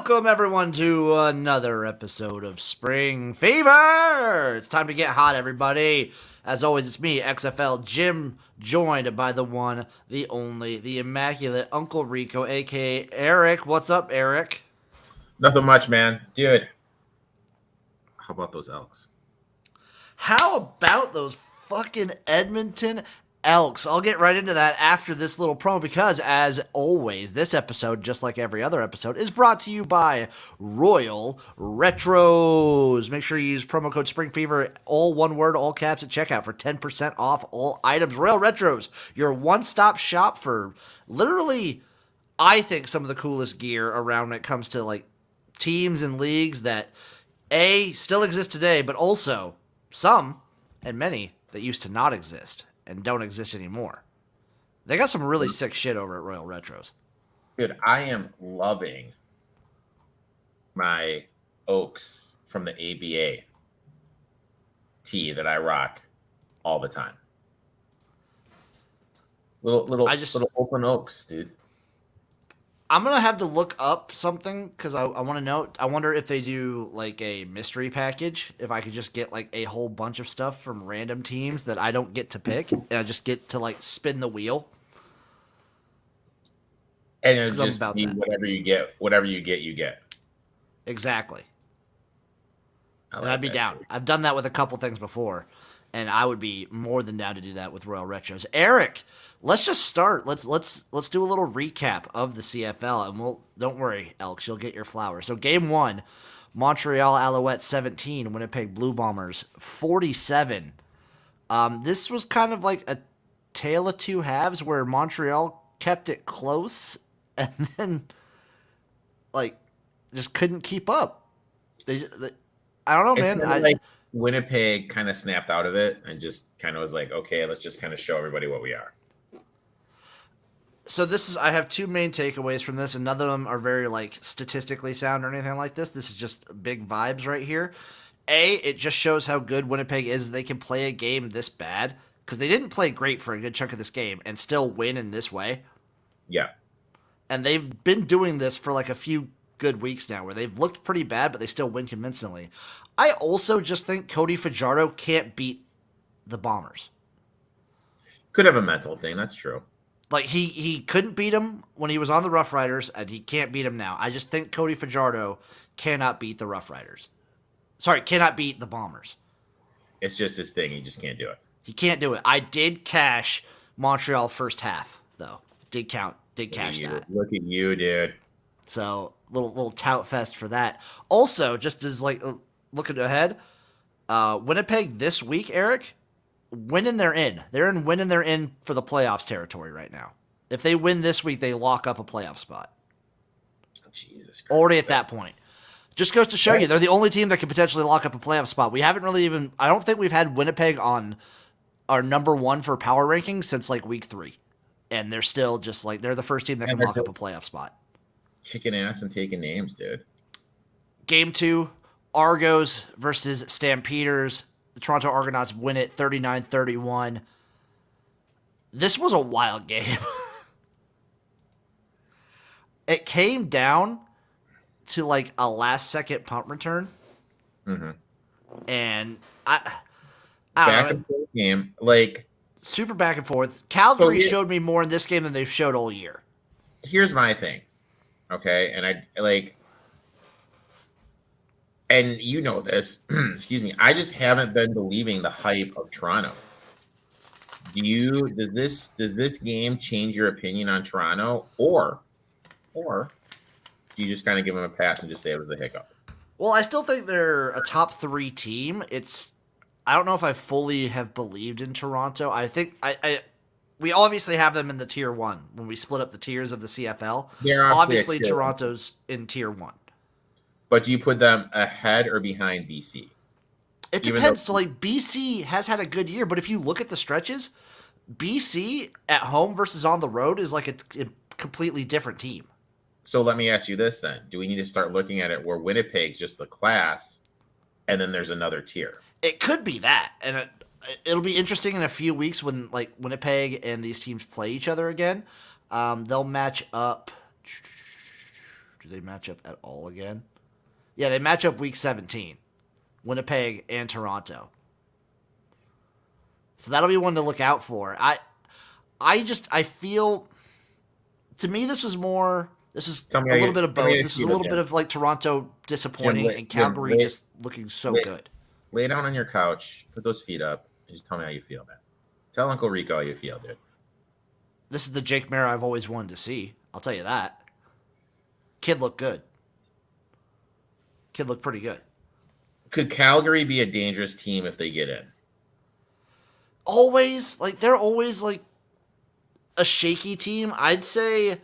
Welcome, everyone, to another episode of Spring Fever. It's time to get hot, everybody. As always, it's me, XFL Jim, joined by the one, the only, the immaculate Uncle Rico, a.k.a. Eric. What's up, Eric? Nothing much, man. Dude, how about those Elks? How about those fucking Edmonton Elks? I'll get right into that after this little promo because, as always, this episode, just like every other episode, is brought to you by Royal Retros. Make sure you use promo code SPRINGFEVER, all one word, all caps at checkout for 10% off all items. Royal Retros, your one-stop shop for literally, I think, some of the coolest gear around when it comes to like teams and leagues that A, still exist today, but also some and many that used to not exist and don't exist anymore. They got some really sick shit over at Royal Retros. Dude, I am loving my Oaks from the ABA tee that I rock all the time. Little open Oaks, dude. I'm going to have to look up something because I want to know. I wonder if they do like a mystery package, if I could just get like a whole bunch of stuff from random teams that I don't get to pick and I just get to like spin the wheel. And it'll just be whatever you get, you get. Exactly. And I'd be down. I've done that with a couple things before, and I would be more than down to do that with Royal Retros. Eric, let's just start. Let's do a little recap of the CFL, and don't worry, Elks, you'll get your flowers. So game 1, Montreal Alouettes 17, Winnipeg Blue Bombers 47. This was kind of like a tale of two halves where Montreal kept it close and then like just couldn't keep up. I don't know, man. Like Winnipeg kind of snapped out of it and just kind of was like, okay, let's just kind of show everybody what we are. So I have two main takeaways from this, and none of them are very like statistically sound or anything like this. This is just big vibes right here. A, it just shows how good Winnipeg is. They can play a game this bad because they didn't play great for a good chunk of this game and still win in this way. Yeah. And they've been doing this for like a few good weeks now where they've looked pretty bad, but they still win convincingly. I also just think Cody Fajardo can't beat the Bombers. Could have a mental thing. That's true. Like, he couldn't beat him when he was on the Rough Riders, and he can't beat him now. I just think Cody Fajardo cannot beat the Rough Riders. Sorry, cannot beat the Bombers. It's just his thing. He just can't do it. He can't do it. I did cash Montreal first half, though. Did cash that. Look at you, dude. So, little tout fest for that. Also, just as, like, looking ahead, Winnipeg this week, Eric, winning they're in. Winning they're in for the playoffs territory right now. If they win this week, they lock up a playoff spot. Jesus Christ. Already at that point. Just goes to show you, they're the only team that could potentially lock up a playoff spot. We haven't really I don't think we've had Winnipeg on our number 1 for power rankings since like week 3. And they're still just like, they're the first team that can lock up a playoff spot. Kicking ass and taking names, dude. Game 2, Argos versus Stampeders. The Toronto Argonauts win it 39-31. This was a wild game. It came down to like a last-second punt return. Mm-hmm. And I don't know. And forth game, like super back and forth. Calgary showed me more in this game than they've showed all year. Here's my thing, okay? And I like, and you know this. Excuse me. I just haven't been believing the hype of Toronto. Does this game change your opinion on Toronto, or do you just kind of give them a pass and just say it was a hiccup? Well, I still think they're a top 3 team. I don't know if I fully have believed in Toronto. I think we obviously have them in the tier 1 when we split up the tiers of the CFL. Obviously Toronto's in tier 1. But do you put them ahead or behind BC? It depends. So like BC has had a good year, but if you look at the stretches, BC at home versus on the road is like a completely different team. So let me ask you this then. Do we need to start looking at it where Winnipeg's just the class and then there's another tier? It could be that. And it'll be interesting in a few weeks when like Winnipeg and these teams play each other again. They'll match up. Do they match up at all again? Yeah, they match up week 17. Winnipeg and Toronto. So that'll be one to look out for. I feel, to me, this is a little bit of both. This is a little bit of like Toronto disappointing and Calgary just looking so good. Lay down on your couch, put those feet up, and just tell me how you feel, man. Tell Uncle Rico how you feel, dude. This is the Jake Mara I've always wanted to see. I'll tell you that. Kid looked good. Kid looked pretty good. Could Calgary be a dangerous team if they get in? Always, like, they're always like a shaky team. I'd say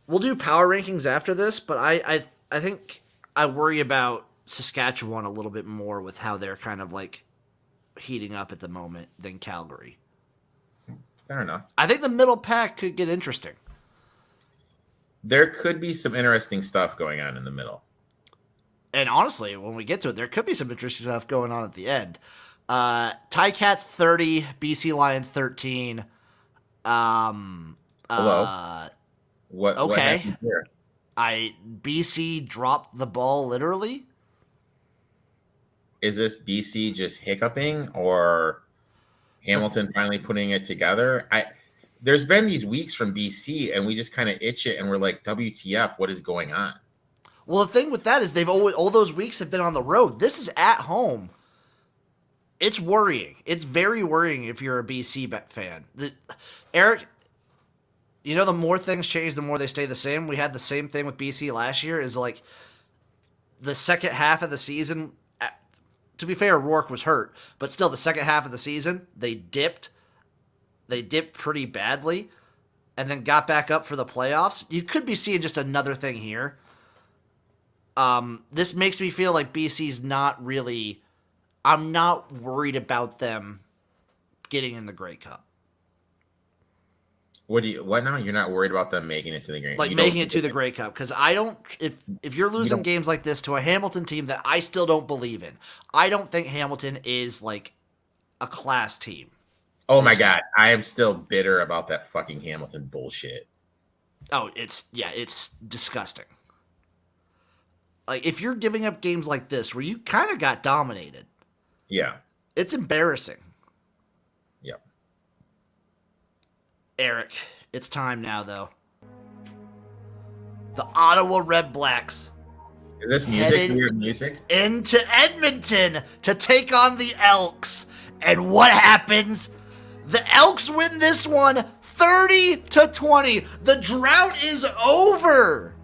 we'll do power rankings after this, but I think I worry about Saskatchewan a little bit more with how they're kind of like heating up at the moment than Calgary. Fair enough. I think the middle pack could get interesting. There could be some interesting stuff going on in the middle. And honestly, when we get to it, there could be some interesting stuff going on at the end. Ticats 30, BC Lions 13. Hello. What happened here? BC dropped the ball literally. Is this BC just hiccuping or Hamilton finally putting it together? There's been these weeks from BC and we just kind of itch it and we're like, WTF, what is going on? Well, the thing with that is all those weeks have been on the road. This is at home. It's worrying. It's very worrying if you're a BC fan. Eric, you know, the more things change, the more they stay the same. We had the same thing with BC last year. Is like the second half of the season. To be fair, Rourke was hurt, but still, the second half of the season they dipped. They dipped pretty badly, and then got back up for the playoffs. You could be seeing just another thing here. This makes me feel like BC's not really. I'm not worried about them getting in the Grey Cup. What now? You're not worried about them making it to the Grey Cup? Like making it to the Grey Cup, because I don't. If you're losing games like this to a Hamilton team that I still don't believe in, I don't think Hamilton is like a class team. Oh my God, I am still bitter about that fucking Hamilton bullshit. Oh, it's disgusting. Like, if you're giving up games like this where you kind of got dominated, yeah, it's embarrassing. Yep. Eric, it's time now, though. The Ottawa Red Blacks. Is this music? Weird music? Into Edmonton to take on the Elks. And what happens? The Elks win this one 30-20. The drought is over.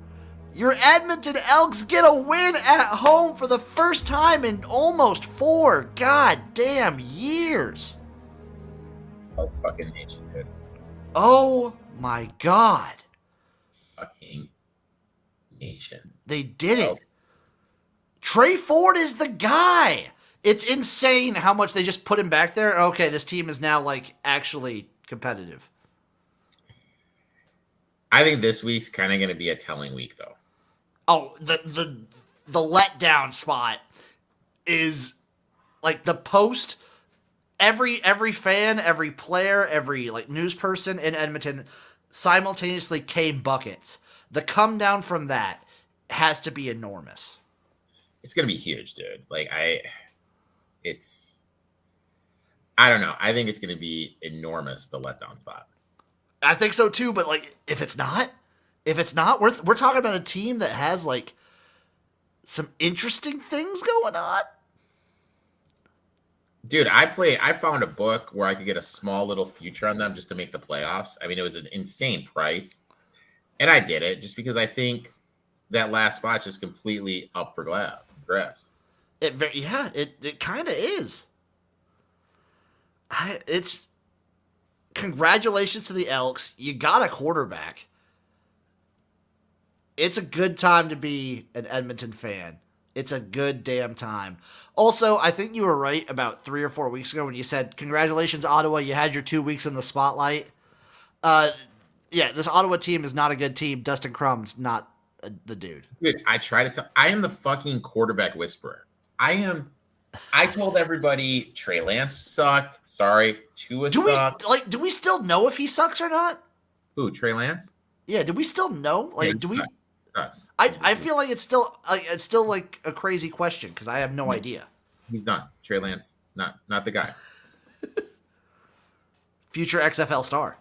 Your Edmonton Elks get a win at home for the first time in almost 4 goddamn years. Oh, fucking nation, dude. Oh my God. Fucking nation. They did it. Trey Ford is the guy. It's insane how much they just put him back there. Okay, this team is now like actually competitive. I think this week's kind of going to be a telling week, though. Oh, the letdown spot is like the post. Every fan, every player, every like news person in Edmonton simultaneously came buckets. The come down from that has to be enormous. It's gonna be huge, dude. Like I don't know. I think it's gonna be enormous, the letdown spot. I think so too, but like if it's not, we're talking about a team that has like some interesting things going on. Dude, I found a book where I could get a small little future on them just to make the playoffs. I mean, it was an insane price. And I did it just because I think that last spot's just completely up for grabs. It kind of is. It's congratulations to the Elks. You got a quarterback. It's a good time to be an Edmonton fan. It's a good damn time. Also, I think you were right about 3 or 4 weeks ago when you said, congratulations, Ottawa, you had your 2 weeks in the spotlight. Yeah, this Ottawa team is not a good team. Dustin Crum's not the dude. Dude, I try to tell. I am the fucking quarterback whisperer. I told everybody Trey Lance sucked. Sorry, Tua sucked. Do we still know if he sucks or not? Who, Trey Lance? Yeah, do we still know? Like, do we? sucks. I feel like it's still like a crazy question because I have no idea. He's done. Trey Lance, not the guy. Future XFL star.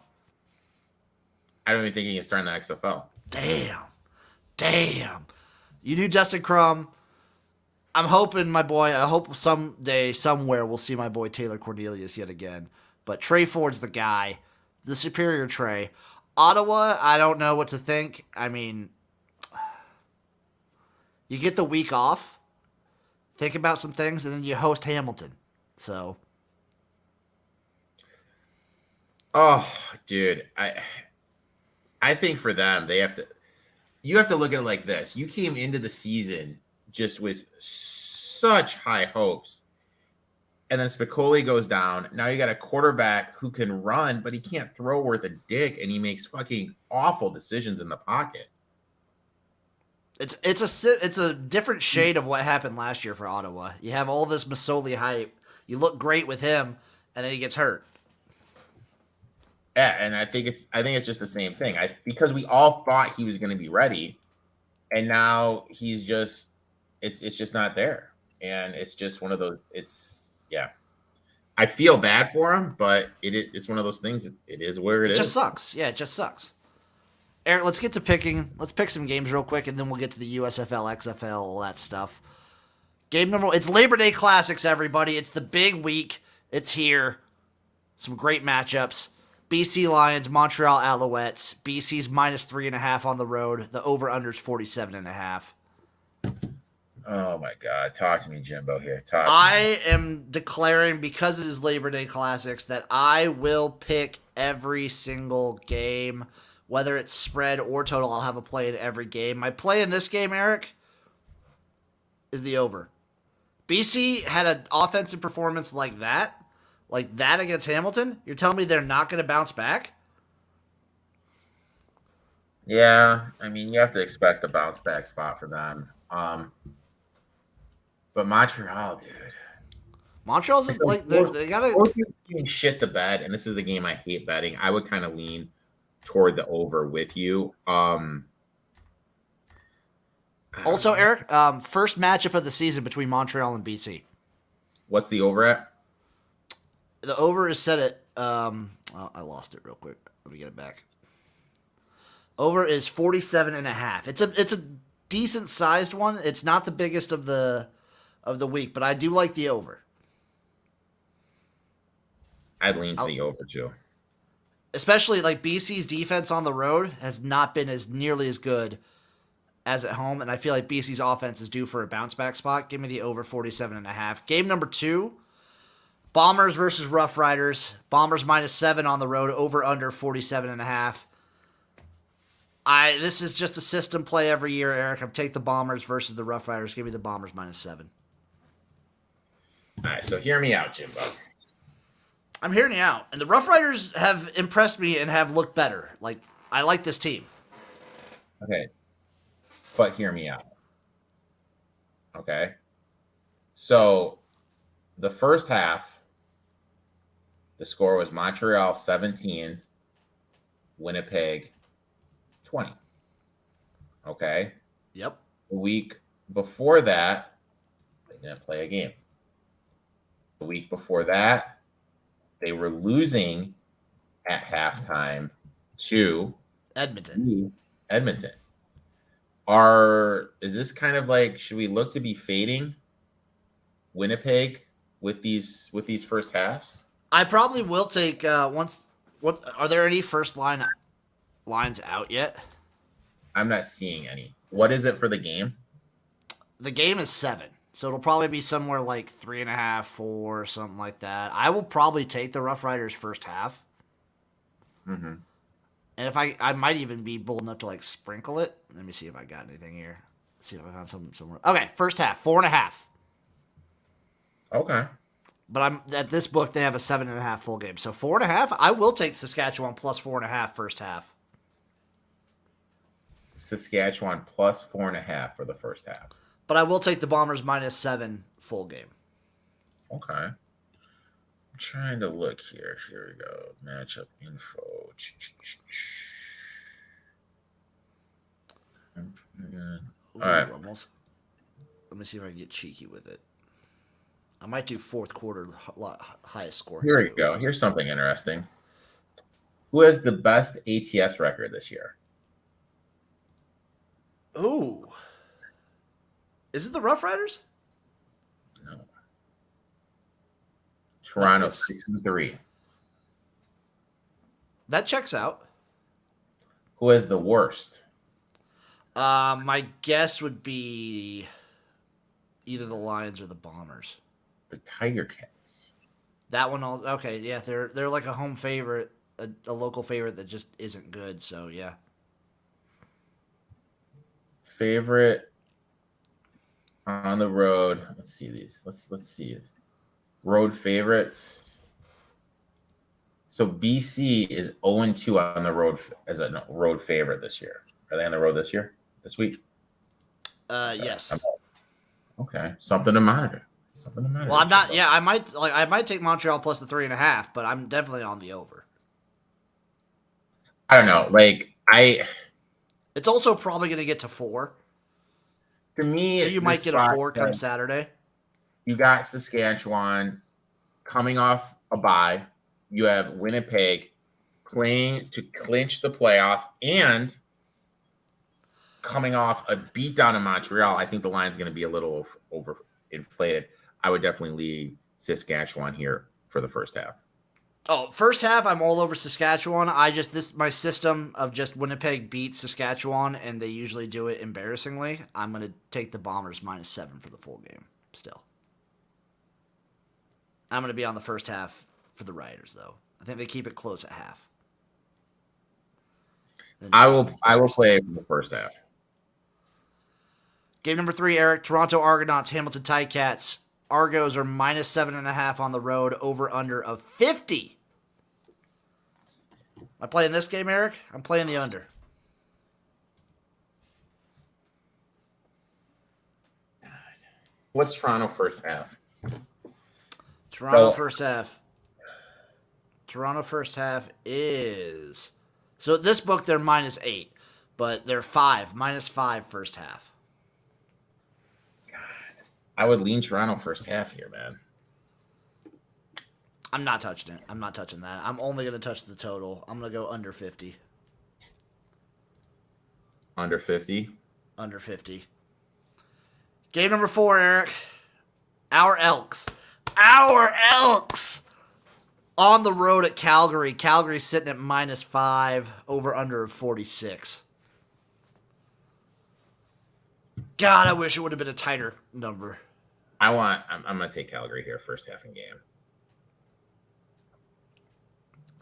I don't even think he can start in the XFL. Damn. You knew Justin Crum. I'm hoping, my boy, I hope someday, somewhere, we'll see my boy Taylor Cornelius yet again. But Trey Ford's the guy. The superior Trey. Ottawa, I don't know what to think. I mean, you get the week off, think about some things, and then you host Hamilton. So. Oh, dude. I think for them, you have to look at it like this. You came into the season just with such high hopes. And then Spicoli goes down. Now you got a quarterback who can run, but he can't throw worth a dick, and he makes fucking awful decisions in the pocket. It's a different shade of what happened last year for Ottawa. You have all this Masoli hype. You look great with him, and then he gets hurt. Yeah, and I think it's just the same thing. Because we all thought he was going to be ready, and now he's just it's just not there. And it's just one of those. Yeah. I feel bad for him, but it's one of those things. It is where it is. It just sucks. Yeah, it just sucks. Eric, let's get to picking. Let's pick some games real quick, and then we'll get to the USFL, XFL, all that stuff. Game number 1. It's Labor Day Classics, everybody. It's the big week. It's here. Some great matchups. BC Lions, Montreal Alouettes. BC's -3.5 on the road. The over-under's 47.5. Oh, my God. Talk to me, Jimbo, here. I am declaring, because it is Labor Day Classics, that I will pick every single game. Whether it's spread or total, I'll have a play in every game. My play in this game, Eric, is the over. BC had an offensive performance like that against Hamilton. You're telling me they're not going to bounce back? Yeah, I mean, you have to expect a bounce back spot for them. But Montreal, dude. Montreal's like they gotta shit the bed, and this is a game I hate betting. I would kind of lean toward the over with you. Also, Eric, first matchup of the season between Montreal and BC. What's the over at? The over is set at I lost it real quick. Let me get it back. Over is 47.5. It's a decent sized one. It's not the biggest of the week, but I do like the over. I'd lean to the over too. Especially like BC's defense on the road has not been as nearly as good as at home, and I feel like BC's offense is due for a bounce back spot. Give me the over 47.5. Game number 2, Bombers versus Rough Riders. Bombers -7 on the road, over under 47.5. This is just a system play every year, Eric. I'm take the Bombers versus the Rough Riders. Give me the Bombers -7. All right, so hear me out, Jimbo. I'm hearing you out. And the Rough Riders have impressed me and have looked better. Like, I like this team. Okay. But hear me out. Okay. So the first half, the score was Montreal 17, Winnipeg 20. Okay. Yep. The week before that, they didn't play a game. The week before that, they were losing at halftime to Edmonton. Is this kind of like, should we look to be fading Winnipeg with these first halves? I probably will take once. What are there any first lines out yet? I'm not seeing any. What is it for the game? The game is 7. So it'll probably be somewhere like 3.5, 4, something like that. I will probably take the Rough Riders first half. Mm-hmm. And if I might even be bold enough to like sprinkle it. Let me see if I got anything here. Let's see if I found something somewhere. Okay, first half, 4.5. Okay. But I'm at this book they have a 7.5 full game. So 4.5, I will take Saskatchewan plus 4.5 first half. Saskatchewan plus 4.5 for the first half. But I will take the Bombers -7 full game. Okay. I'm trying to look here. Here we go. Matchup info. good. Ooh, All right. almost. Let me see if I can get cheeky with it. I might do fourth quarter highest scoring Here we too. go. Here's something interesting. Who has the best ATS record this year? Ooh. Is it the Rough Riders? No. Toronto, it's- 6-3. That checks out. Who has the worst? My guess would be either the Lions or the Bombers. The Tiger Cats. That one, okay, yeah, they're like a home favorite, a local favorite that just isn't good. So yeah, Favorite on the road. Let's see these. Let's see it. Road favorites. So BC is 0-2 on the road as a road favorite this year. Are they on the road this year? This week? yes. Okay, something to monitor. Something to monitor. Well, I'm not. Yeah, I might take Montreal plus the 3.5, but I'm definitely on the over. I don't know. It's also probably going to get to 4. To me, So you might get a 4 come Saturday. You got Saskatchewan coming off a bye. You have Winnipeg playing to clinch the playoff and coming off a beatdown in Montreal. I think the line's going to be a little overinflated. I would definitely lead Saskatchewan here for the first half. Oh, first half, I'm all over Saskatchewan. My system of just Winnipeg beats Saskatchewan, and they usually do it embarrassingly. I'm going to take the Bombers -7 for the full game still. I'm going to be on the first half for the Riders, though. I think they keep it close at half. I will play the first half. Game number 3, Eric. Toronto Argonauts, Hamilton Ticats. Argos are -7.5 on the road, over under of 50. Am I playing this game, Eric? I'm playing the under. What's Toronto first half? Toronto first half. Toronto first half is... So at this book, they're -8, but they're -5 first half. I would lean Toronto first half here, man. I'm not touching it. I'm not touching that. I'm only going to touch the total. I'm going to go under 50. Under 50? Under 50. Game number 4, Eric. Our Elks. Our Elks! On the road at Calgary. Calgary's sitting at -5, over under of 46. God, I wish it would have been a tighter number. I'm going to take Calgary here first half in game.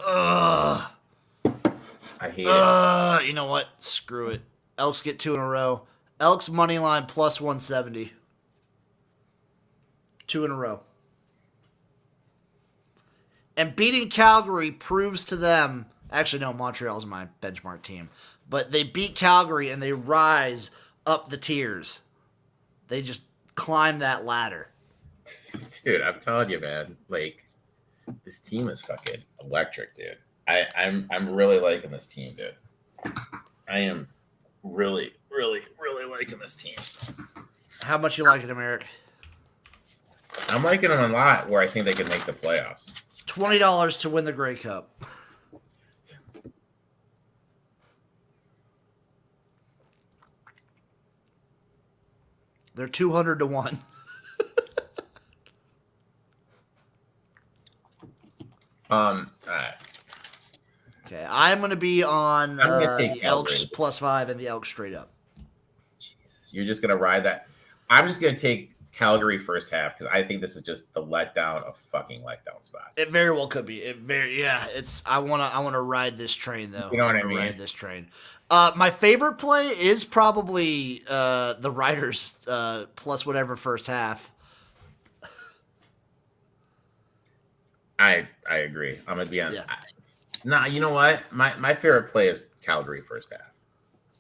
Ugh. I hate it. You know what? Screw it. Elks get 2 in a row. Elks money line +170. 2 in a row. And beating Calgary proves to them... Actually, no, Montreal's my benchmark team. But they beat Calgary and they rise up the tiers. They just climb that ladder. Dude, I'm telling you, man. Like, this team is fucking electric, dude. I'm really liking this team, dude. I am really, really, really liking this team. How much you liking them, Eric? I'm liking them a lot where I think they can make the playoffs. $20 to win the Grey Cup. They're 200 to 1. All right. Okay, I'm going to be on I'm gonna take the Elks Calgary. +5 and the Elks straight up. Jesus, you're just gonna ride that. I'm just gonna take Calgary first half because I think this is just the letdown of fucking letdown spot. It very well could be. It's. I wanna ride this train though. You know what I wanna mean? Ride this train. My favorite play is probably the Riders plus whatever first half. I agree. I'm gonna be on. Yeah. Nah, you know what? My favorite play is Calgary first half.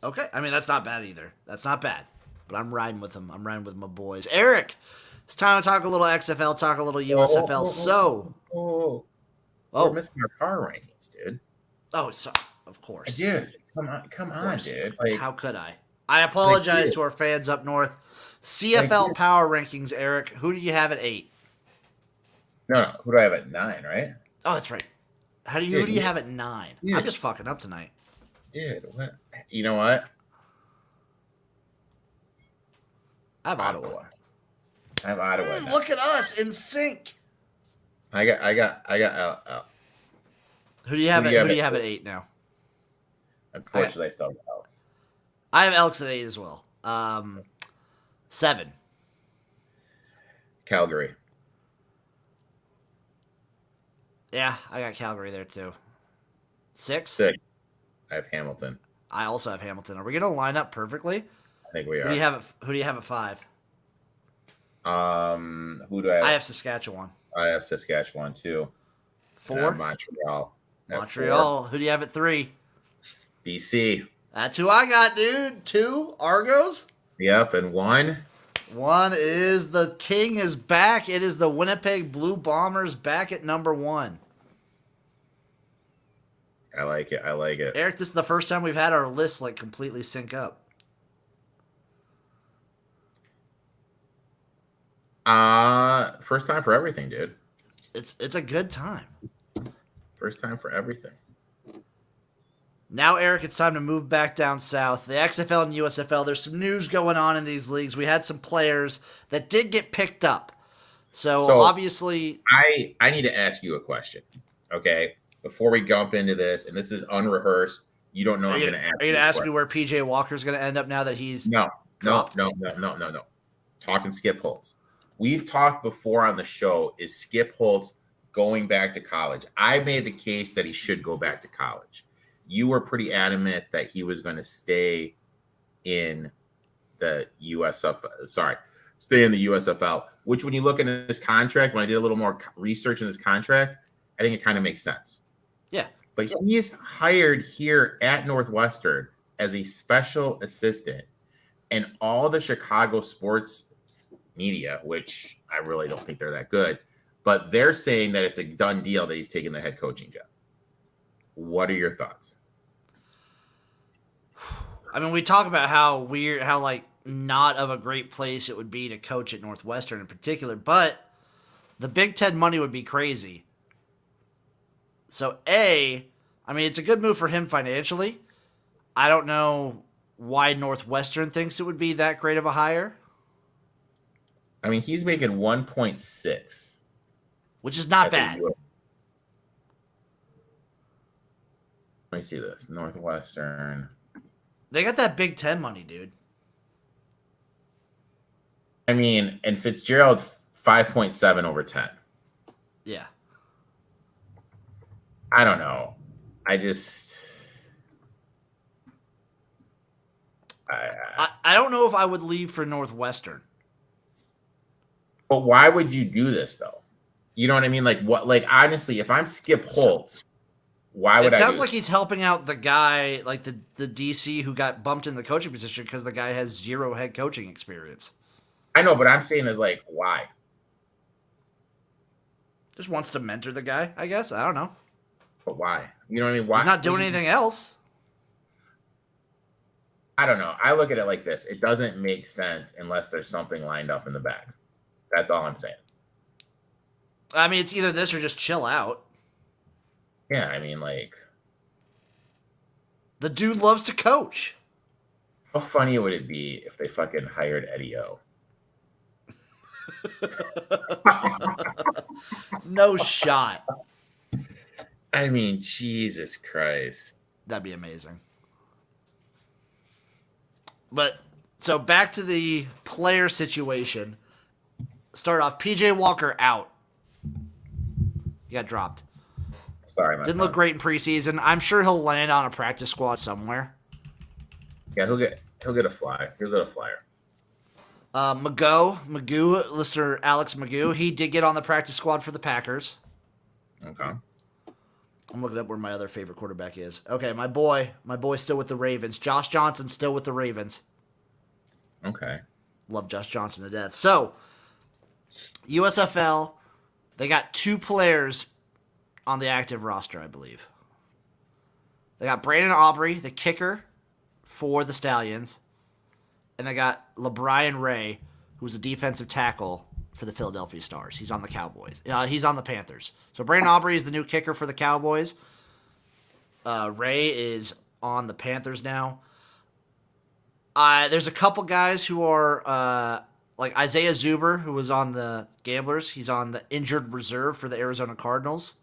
Okay, I mean that's not bad either. That's not bad. But I'm riding with them. I'm riding with my boys. Eric, it's time to talk a little XFL, talk a little USFL. We're missing our power rankings, dude. Oh, so, of course. Dude, come on, dude. Like, How could I? I apologize dude. to our fans up north. Like, CFL dude. power rankings, Eric. Who do you have at 8? No, who do I have at 9, right? Oh, that's right. Who Dude, do you have at 9? I'm dude, just fucking up tonight. dude, what? You know what? I have Ottawa. Ottawa. I have Ottawa. Now. Look at us in sync. I got. Who do you have? Who do you Who do have you at have at 8 now? Unfortunately, I still have Elks. I have Elks at 8 as well. 7. Calgary. Yeah, I got Calgary there too. 6. 6. I have Hamilton. I also have Hamilton. Are we gonna line up perfectly? I think we are. Who do you have at 5? Who do I have? I have Saskatchewan. I have Saskatchewan too. 4. And I have Montreal. At Montreal. Who do you have at 3? 4. BC. That's who I got, dude. 2 Argos. Yep, and 1. 1 is the King is back. It is the Winnipeg Blue Bombers back at number 1. I like it. I like it. Eric, this is the first time we've had our list like completely sync up. First time for everything, dude. It's a good time. First time for everything. Now, Eric, it's time to move back down south. The XFL and USFL, there's some news going on in these leagues. We had some players that did get picked up. So obviously... I need to ask you a question, okay? Before we jump into this, and this is unrehearsed, you don't know I'm going to ask you. Are you going to ask me where PJ Walker's going to end up now that he's dropped? No. Talking Skip Holtz. We've talked before on the show, is Skip Holtz going back to college? I made the case that he should go back to college. You were pretty adamant that he was going to stay in the stay in the USFL, which when you look at his contract, when I did a little more research in his contract, I think it kind of makes sense. Yeah. But he's hired here at Northwestern as a special assistant, and all the Chicago sports media, which I really don't think they're that good, but they're saying that it's a done deal that he's taking the head coaching job. What are your thoughts? I mean, we talk about how like not of a great place it would be to coach at Northwestern in particular, but the Big Ten money would be crazy. So I mean, it's a good move for him financially. I don't know why Northwestern thinks it would be that great of a hire. I mean, he's making 1.6, which is not bad. Let me see this. Northwestern. They got that Big Ten money, dude. I mean, and Fitzgerald 5.7 over 10. Yeah. I don't know. I don't know if I would leave for Northwestern. But why would you do this though? You know what I mean? Like what? Like honestly, if I'm Skip Holtz, why would I? It sounds like he's helping out the guy, like the DC who got bumped in the coaching position because the guy has 0 head coaching experience. I know, but I'm saying is like why? Just wants to mentor the guy, I guess. I don't know. But why? You know what I mean? Why? He's not doing anything else. I don't know. I look at it like this. It doesn't make sense unless there's something lined up in the back. That's all I'm saying. I mean, it's either this or just chill out. Yeah, I mean, like... The dude loves to coach. How funny would it be if they fucking hired Eddie O? No shot. I mean, Jesus Christ. That'd be amazing. But, so back to the player situation. Start off, PJ Walker out. He got dropped. Sorry, man. Didn't look great in preseason. I'm sure he'll land on a practice squad somewhere. Yeah, he'll get a flyer. He'll get a flyer. Magoo, Mr. Alex Magoo, he did get on the practice squad for the Packers. Okay. I'm looking up where my other favorite quarterback is. Okay, my boy's still with the Ravens. Josh Johnson still with the Ravens. Okay. Love Josh Johnson to death. So, USFL, they got 2 players on the active roster, I believe. They got Brandon Aubrey, the kicker for the Stallions. and they got LeBron Ray, who's a defensive tackle for the Philadelphia Stars. He's on the Cowboys. He's on the Panthers. So Brandon Aubrey is the new kicker for the Cowboys. Ray is on the Panthers now. There's a couple guys who are like Isaiah Zuber, who was on the Gamblers. He's on the injured reserve for the Arizona Cardinals.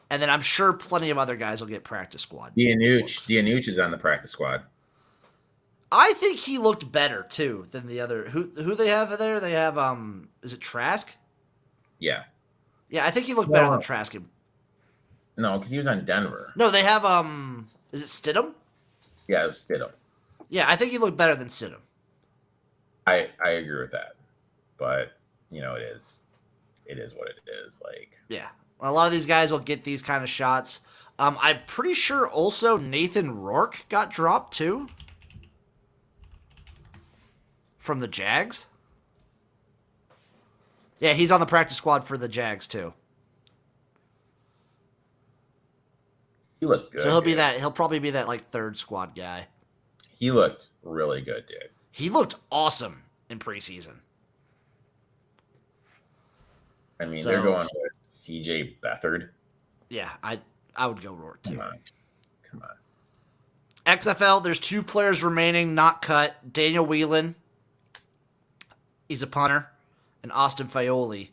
And then I'm sure plenty of other guys will get practice squad. Dianucci is on the practice squad. I think he looked better too than the other. Who they have there? They have is it Trask? Yeah. Yeah, I think he looked better than Trask. No, because he was on Denver. No, they have is it Stidham? Yeah, it was Stidham. Yeah, I think he looked better than Stidham. I agree with that, but it is what it is. Like, yeah, a lot of these guys will get these kind of shots. I'm pretty sure also Nathan Rourke got dropped too from the Jags. Yeah, he's on the practice squad for the Jags too. He looked good. So he'll probably be that like third squad guy. He looked really good, dude. He looked awesome in preseason. I mean, they're going with CJ Beathard. Yeah, I would go Rourke too. Come on. XFL, there's 2 players remaining not cut. Daniel Whelan, he's a punter, and Austin Faioli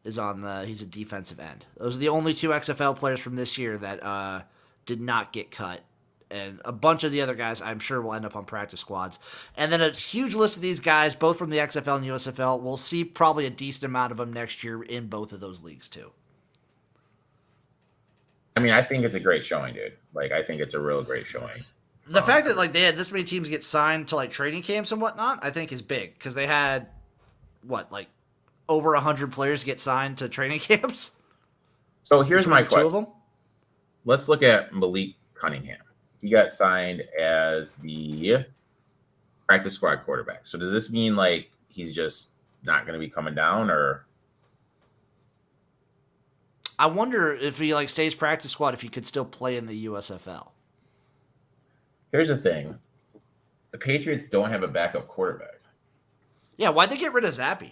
is he's a defensive end. Those are the only 2 XFL players from this year that did not get cut. And a bunch of the other guys, I'm sure, will end up on practice squads. And then a huge list of these guys, both from the XFL and USFL. We'll see probably a decent amount of them next year in both of those leagues, too. I mean, I think it's a great showing, dude. Like, I think it's a real great showing. The fact that, like, they had this many teams get signed to, like, training camps and whatnot, I think is big. Because they had, over 100 players get signed to training camps? So here's my question. 2 of them? Let's look at Malik Cunningham. He got signed as the practice squad quarterback. So does this mean like he's just not going to be coming down, or? I wonder if he like stays practice squad, if he could still play in the USFL. Here's the thing: the Patriots don't have a backup quarterback. Yeah, why'd they get rid of Zappy?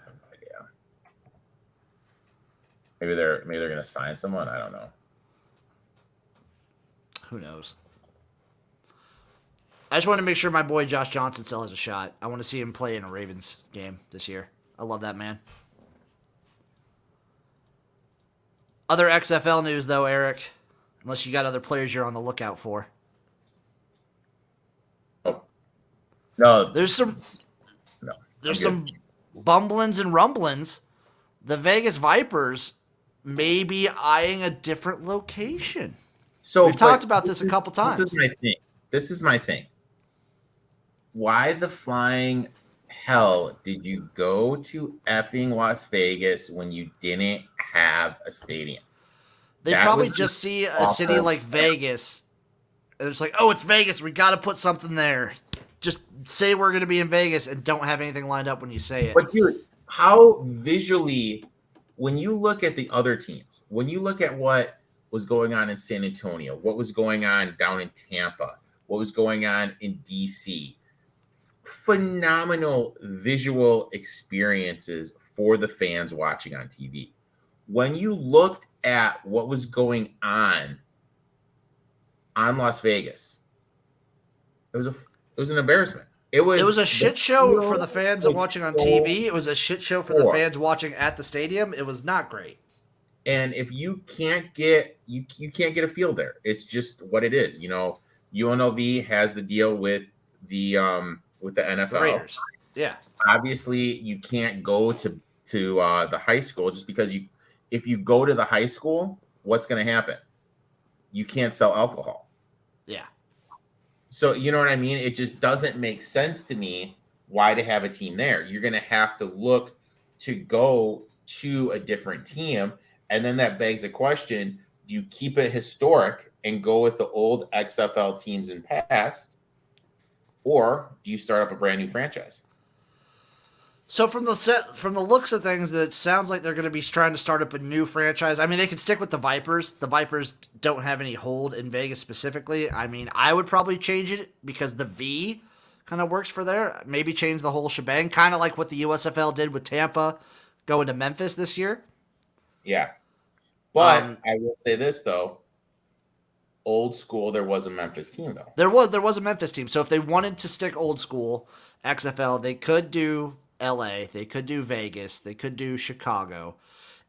I have no idea. Maybe they're going to sign someone. I don't know. Who knows? I just want to make sure my boy Josh Johnson still has a shot. I want to see him play in a Ravens game this year. I love that man. Other XFL news, though, Eric, unless you got other players you're on the lookout for. Oh. No. There's some bumblings and rumblings. The Vegas Vipers may be eyeing a different location. So we've talked about this a couple times. This is my thing. Why the flying hell did you go to effing Las Vegas when you didn't have a stadium? They probably just see a city like Vegas, and it's like, oh, it's Vegas. We got to put something there. Just say we're going to be in Vegas and don't have anything lined up when you say it. But dude, how visually, when you look at the other teams, when you look at what was going on in San Antonio, what was going on down in Tampa, what was going on in DC, phenomenal visual experiences for the fans watching on TV. When you looked at what was going on Las Vegas, it was an embarrassment. It was a shit show for the fans watching on TV. It was a shit show for the fans watching at the stadium. It was not great. And if you can't get you can't get a field there, it's just what it is. UNLV has the deal with the NFL. The Raiders. Yeah. Obviously, you can't go to the high school just because if you go to the high school, what's going to happen? You can't sell alcohol. Yeah. So you know what I mean? It just doesn't make sense to me why to have a team there. You're going to have to look to go to a different team. And then that begs the question, do you keep it historic and go with the old XFL teams in past? Or do you start up a brand new franchise? So from the looks of things, that it sounds like they're going to be trying to start up a new franchise. I mean, they can stick with the Vipers. The Vipers don't have any hold in Vegas specifically. I mean, I would probably change it because the V kind of works for there. Maybe change the whole shebang, kind of like what the USFL did with Tampa going to Memphis this year. Yeah. But I will say this though. Old school, there was a Memphis team though. There was a Memphis team. So if they wanted to stick old school XFL, they could do LA, they could do Vegas, they could do Chicago.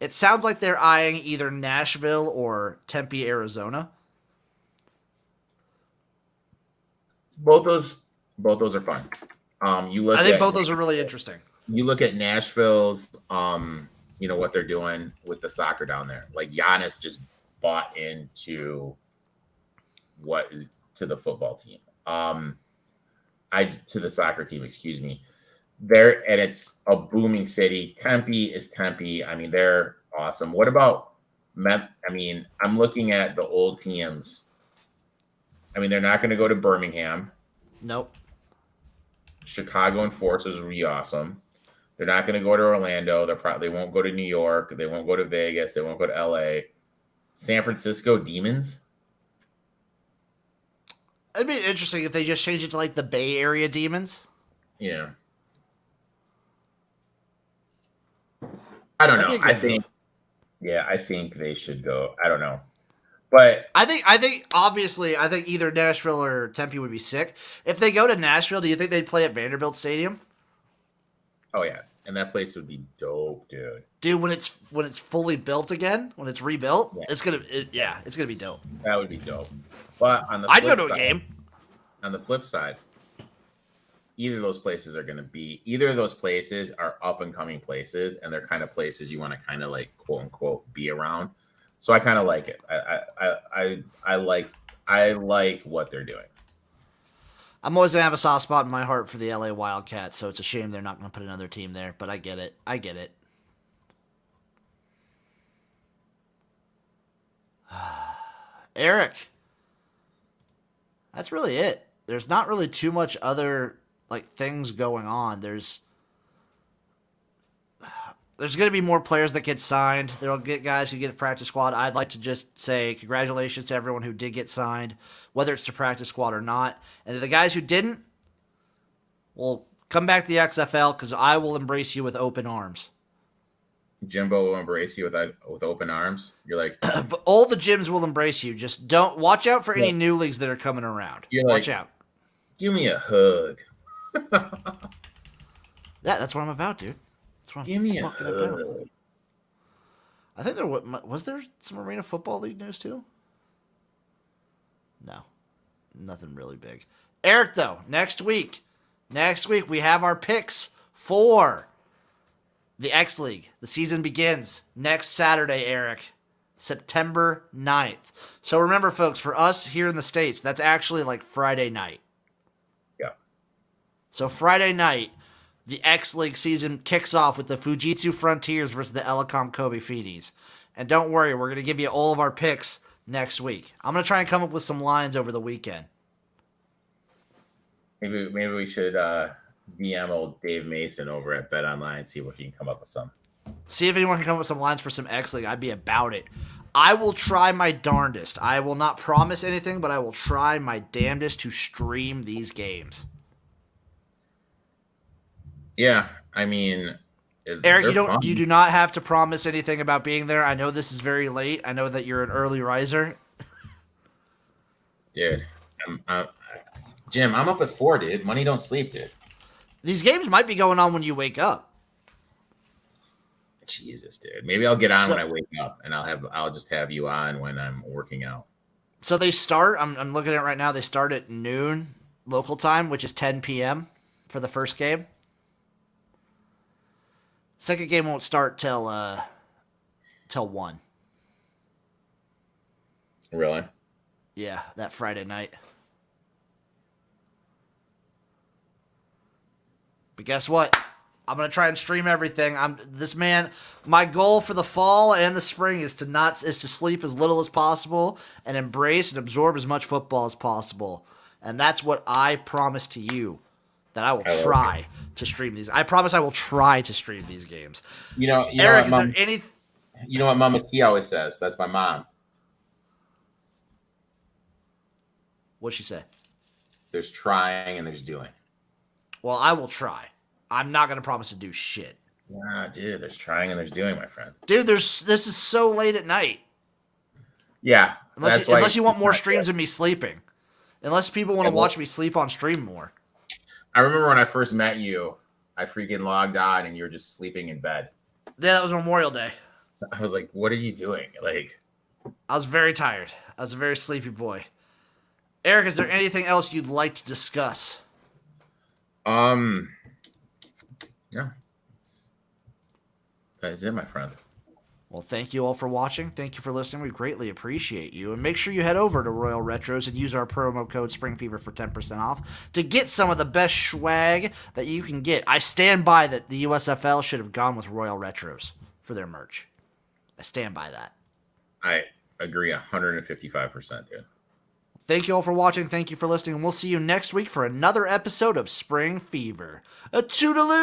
It sounds like they're eyeing either Nashville or Tempe, Arizona. Both those are fun. I think both those are really interesting. You look at Nashville's, what they're doing with the soccer down there. Like Giannis just bought into to the football team. To the soccer team, excuse me. And it's a booming city. Tempe is Tempe. I mean, they're awesome. What about I'm looking at the old teams. I mean, they're not going to go to Birmingham. Nope. Chicago Enforcers will be awesome. They're not going to go to Orlando. They won't go to New York. They won't go to Vegas. They won't go to LA. San Francisco Demons. It'd be interesting if they just changed it to like the Bay Area Demons. Yeah. I don't know. I think they should go. I don't know. But I think obviously either Nashville or Tempe would be sick. If they go to Nashville, do you think they'd play at Vanderbilt Stadium? Oh yeah, and that place would be dope, dude. Dude, when it's fully built again, when it's rebuilt, yeah. it's gonna be dope. That would be dope. But on the I'd go to a game. On the flip side, either of those places are up and coming places, and they're kind of places you want to kind of like quote unquote be around. So I kind of like it. I like what they're doing. I'm always gonna have a soft spot in my heart for the LA Wildcats, so it's a shame they're not gonna put another team there. But I get it. Eric, that's really it. There's not really too much other like things going on. There's going to be more players that get signed. There'll get guys who get a practice squad. I'd like to just say congratulations to everyone who did get signed, whether it's to practice squad or not. And to the guys who didn't, well, come back to the XFL because I will embrace you with open arms. Jimbo will embrace you with open arms. You're like, but all the gyms will embrace you. Just don't watch out for any new leagues that are coming around. Watch out. Give me a hug. That's what I'm about, dude. Give me a hug. About. I think was there some Arena Football League news too? No, nothing really big. Eric, though, next week we have our picks for the X League. The season begins next Saturday, Eric, September 9th. So remember, folks, for us here in the States, that's actually like Friday night. Yeah. So Friday night, the X League season kicks off with the Fujitsu Frontiers versus the Elecom Kobe Feenies. And don't worry, we're going to give you all of our picks next week. I'm going to try and come up with some lines over the weekend. Maybe we should DM old Dave Mason over at Bet Online and see if he can come up with some. See if anyone can come up with some lines for some X League. I'd be about it. I will try my darndest. I will not promise anything, but I will try my damnedest to stream these games. Yeah, I mean, Eric, you do not have to promise anything about being there. I know this is very late. I know that you're an early riser. Dude, Jim, I'm up at 4, dude. Money don't sleep, dude. These games might be going on when you wake up. Jesus, dude. Maybe I'll get on when I wake up, and I'll just have you on when I'm working out. So they start. I'm looking at it right now. They start at noon local time, which is 10 p.m. for the first game. Second game won't start till 1. Really? Yeah, that Friday night. But guess what? I'm gonna try and stream everything. My goal for the fall and the spring is to sleep as little as possible and embrace and absorb as much football as possible. And that's what I promise to you that I will I love try to stream these. I promise I will try to stream these games. You know Eric, what, is there any? you know what Mama T always says? That's my mom. What'd she say? There's trying and there's doing. Well, I will try. I'm not gonna promise to do shit. Nah, dude, there's trying and there's doing, my friend. Dude, this is so late at night. Yeah. Unless you want more streams of me sleeping. Unless people want to watch me sleep on stream more. I remember when I first met you, I freaking logged on and you were just sleeping in bed. Yeah, that was Memorial Day. I was like, what are you doing? Like, I was very tired. I was a very sleepy boy. Eric, is there anything else you'd like to discuss? no. That is it, my friend. Well, thank you all for watching. Thank you for listening. We greatly appreciate you. And make sure you head over to Royal Retros and use our promo code SpringFever for 10% off to get some of the best swag that you can get. I stand by that the USFL should have gone with Royal Retros for their merch. I stand by that. I agree 155%, dude. Thank you all for watching. Thank you for listening. And we'll see you next week for another episode of Spring Fever. A toodaloo!